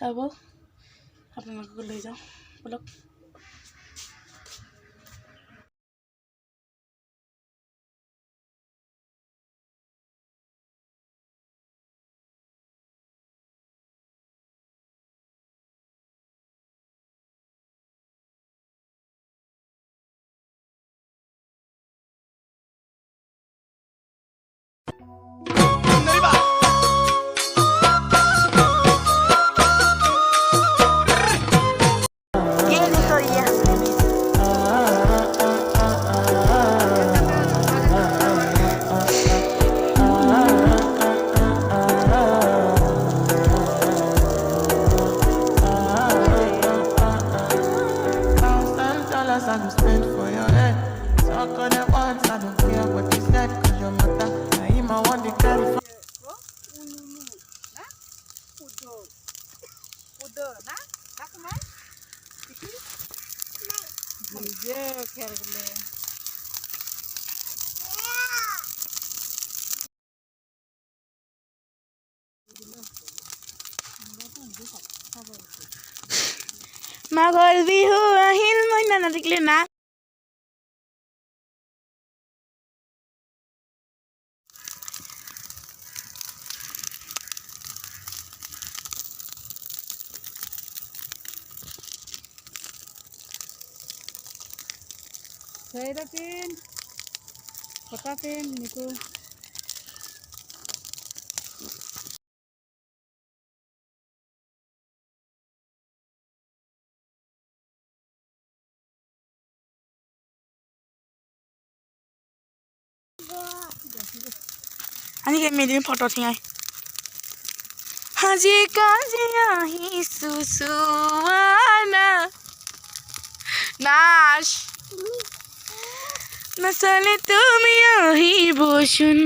अब আপোনালোকক লৈ যাওঁ বলক। I go spend for your head. Talk all that once, I don't care what you said, cause your mother, I am my one to carry for. Maghৰ Bihu Ahil মইনা নাথাকিলে না। Saya pin, kota pin niku. Ani kayak media foto tinggal. Haji kaji ahi susuana nash nasale tumi ahi boshun.